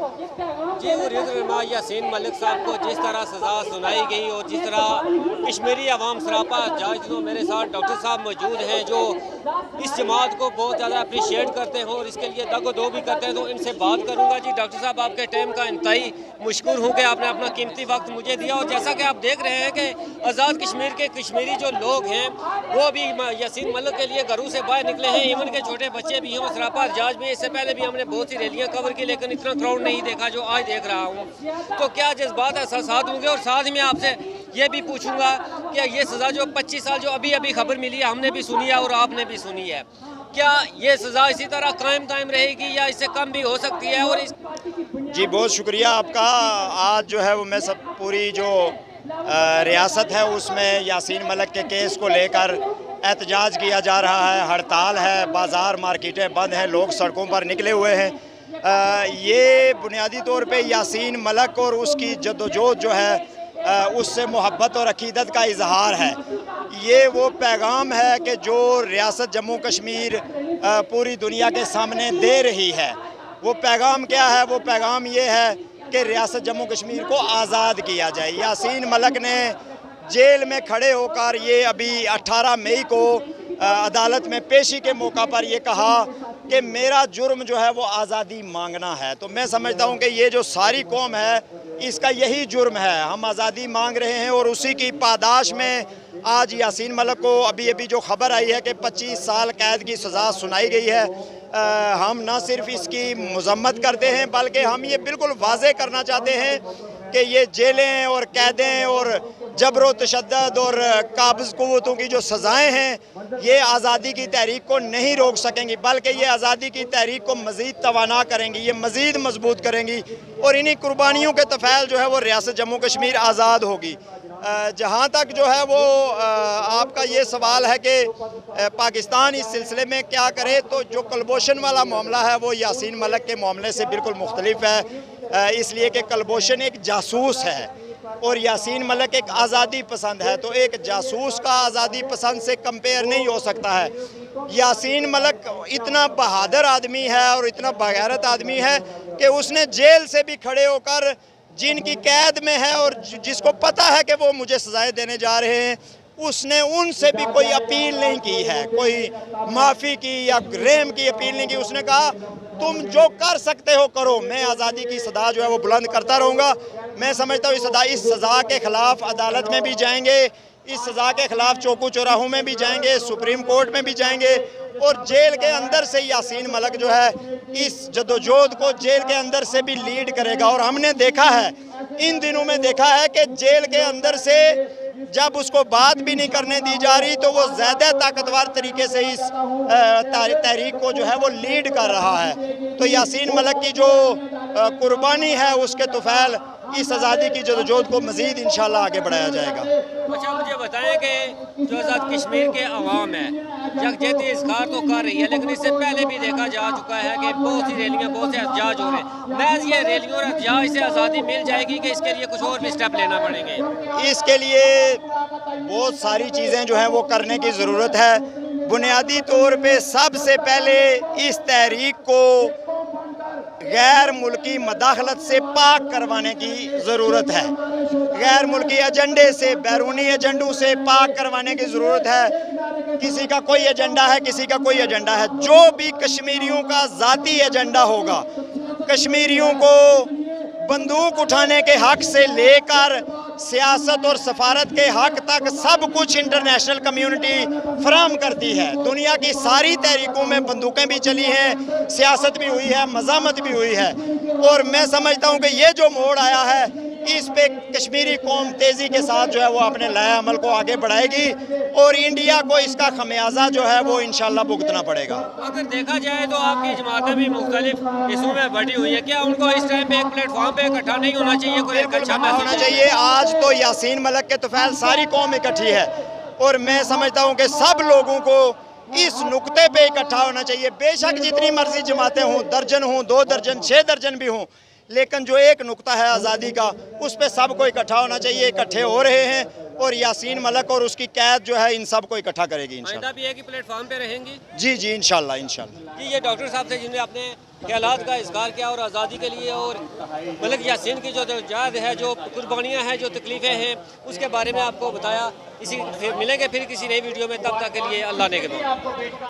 जी, रहनुमा यासीन मलिक साहब को जिस तरह सज़ा सुनाई गई और जिस तरह कश्मीरी अवाम सरापा जज जो मेरे साथ डॉक्टर साहब मौजूद हैं जो इस जमात को बहुत ज़्यादा अप्रिशिएट करते हैं और इसके लिए दगो दो भी करते हैं, तो इनसे बात करूँगा। जी डॉक्टर साहब, आपके टाइम का इंतहाई मशकूर हूँ कि आपने अपना कीमती वक्त मुझे दिया। और जैसा कि आप देख रहे हैं कि आज़ाद कश्मीर के कश्मीरी जो लोग हैं वो भी यासीन मलिक के लिए घरों से बाहर निकले हैं, इवन के छोटे बच्चे भी हैं और सरापा जज भी। इससे पहले भी हमने बहुत सी रैलियाँ कवर की लेकिन इतना क्राउड नहीं देखा जो आज देख रहा हूँ। तो क्या जज्बात एहसास होंगे? और साथ ही मैं आपसे ये भी पूछूंगा कि ये सज़ा जो 25 साल जो अभी अभी खबर मिली है, हमने भी सुनी है और आपने भी सुनी है, क्या ये सज़ा इसी तरह कायम रहेगी या इससे कम भी हो सकती है? और जी बहुत शुक्रिया आपका। आज जो है वो मैं सब पूरी जो रियासत है उसमें यासीन मलिक के केस को लेकर एहतजाज किया जा रहा है, हड़ताल है, बाज़ार मार्केटें बंद हैं, लोग सड़कों पर निकले हुए हैं। ये बुनियादी तौर पे यासीन मलिक और उसकी जद्दोजहद जो है उससे मोहब्बत और अकीदत का इजहार है। ये वो पैगाम है कि जो रियासत जम्मू कश्मीर पूरी दुनिया के सामने दे रही है। वो पैगाम क्या है? वो पैगाम ये है कि रियासत जम्मू कश्मीर को आज़ाद किया जाए। यासीन मलिक ने जेल में खड़े होकर ये अभी 18 मई को अदालत में पेशी के मौका पर ये कहा कि मेरा जुर्म जो है वो आज़ादी मांगना है। तो मैं समझता हूँ कि ये जो सारी कौम है इसका यही जुर्म है, हम आज़ादी मांग रहे हैं। और उसी की पादाश में आज यासीन मलिक को अभी जो खबर आई है कि 25 साल कैद की सज़ा सुनाई गई है, हम न सिर्फ इसकी मज़म्मत करते हैं बल्कि हम ये बिल्कुल वाज़े करना चाहते हैं कि ये जेलें और कैदें और जबर तशद्दुद और काबिज़ क़ुव्वतों की जो सज़ाएँ हैं ये आज़ादी की तहरीक को नहीं रोक सकेंगी, बल्कि ये आज़ादी की तहरीक को मज़ीद तवाना करेंगी, ये मज़ीद मजबूत करेंगी। और इन्हीं कुर्बानियों के तफ़ैल जो है वो रियासत जम्मू कश्मीर आज़ाद होगी। जहाँ तक जो है वो आपका ये सवाल है कि पाकिस्तान इस सिलसिले में क्या करे, तो जो कलभूषण वाला मामला है वो यासीन मलिक के मामले से बिल्कुल मुख्तलिफ है, इसलिए कि कलभूषण एक जासूस है और यासीन मलिक एक आज़ादी पसंद है। तो एक जासूस का आज़ादी पसंद से कंपेयर नहीं हो सकता है। यासीन मलिक इतना बहादुर आदमी है और इतना बगैरत आदमी है कि उसने जेल से भी खड़े होकर जिनकी कैद में है और जिसको पता है कि वो मुझे सजाएं देने जा रहे हैं, उसने उनसे भी कोई अपील नहीं की है, कोई माफ़ी की या रेम की अपील नहीं की। उसने कहा तुम जो कर सकते हो करो, मैं आज़ादी की सदा जो है वो बुलंद करता रहूँगा। मैं समझता हूँ इस सज़ा के ख़िलाफ़ अदालत में भी जाएंगे, इस सज़ा के ख़िलाफ़ चौकू चौराहों में भी जाएंगे, सुप्रीम कोर्ट में भी जाएंगे और जेल के अंदर से यासीन मलिक जो है इस जद्दोजहद को जेल के अंदर से भी लीड करेगा। और हमने देखा है, इन दिनों में देखा है कि जेल के अंदर से जब उसको बात भी नहीं करने दी जा रही तो वो ज़्यादा ताकतवर तरीके से इस तहरीक को जो है वो लीड कर रहा है। तो यासीन मलिक की जो कुर्बानी है उसके तुफैल इस आज़ादी की जद्दोजहद को मज़ीद इंशाल्लाह आगे बढ़ाया जाएगा। अच्छा, मुझे बताएं कि जो आज़ाद कश्मीर के अवाम है यकजहती इज़हार तो कर रही है, लेकिन इससे पहले भी देखा जा चुका है कि बहुत सी रैलियाँ, बहुत से एहतजाज हो रहे हैं। महज ये रैलियों और एहतजाज से आज़ादी मिल जाएगी कि इसके लिए कुछ और भी स्टेप लेना पड़ेंगे? इसके लिए बहुत सारी चीज़ें जो हैं वो करने की ज़रूरत है। बुनियादी तौर पे सबसे पहले इस तहरीक को गैर मुल्की मदाखलत से पाक करवाने की ज़रूरत है, गैर मुल्की एजेंडे से, बैरूनी एजेंडों से पाक करवाने की ज़रूरत है। किसी का कोई एजेंडा है, किसी का कोई एजेंडा है, जो भी कश्मीरियों का ज़ाती एजेंडा होगा, कश्मीरियों को बंदूक उठाने के हक से लेकर सियासत और सफारत के हक तक सब कुछ इंटरनेशनल कम्युनिटी फराहम करती है। दुनिया की सारी तहरीकों में बंदूकें भी चली हैं, सियासत भी हुई है, मज़ामत भी हुई है। और मैं समझता हूँ कि ये जो मोड़ आया है इस पे कश्मीरी कौम तेज़ी के साथ जो है वो अपने लाए अमल को आगे बढ़ाएगी और इंडिया को इसका खमियाजा जो है वो इंशाल्लाह भुगतना पड़ेगा। अगर देखा जाए तो आपकी जमातें भी मुख्तलिफ हिस्सों में बटी हुई है, क्या उनको इस टाइम पे एक प्लेटफॉर्म पे इकट्ठा नहीं होना चाहिए? कोई अच्छा होना चाहिए। आज तो यासीन मलिक के तुफैल सारी कौम इकट्ठी है और मैं समझता हूँ कि सब लोगों को इस नुक्ते पे इकट्ठा होना चाहिए। बेशक जितनी मर्जी जमातें हों, दर्जन हों, 2 दर्जन, 6 दर्जन भी हों, लेकिन जो एक नुक्ता है आज़ादी का उस पे सबको इकट्ठा होना चाहिए। इकट्ठे हो रहे हैं और यासीन मलिक और उसकी कैद जो है इन सब को इकट्ठा करेगी इंशाल्लाह। भी है कि प्लेटफॉर्म पे रहेंगी? जी इंशाल्लाह इंशाल्लाह। जी, ये डॉक्टर साहब से जिन्हें आपने ख्यालात का इजहार किया और आज़ादी के लिए और मलिक यासीन की जो जाद है, जो कुर्बानियाँ हैं, जो तकलीफ़ें हैं, उसके बारे में आपको बताया। इसी फिर मिलेंगे फिर किसी नई वीडियो में, तब तक के लिए अल्लाह ने के बाद।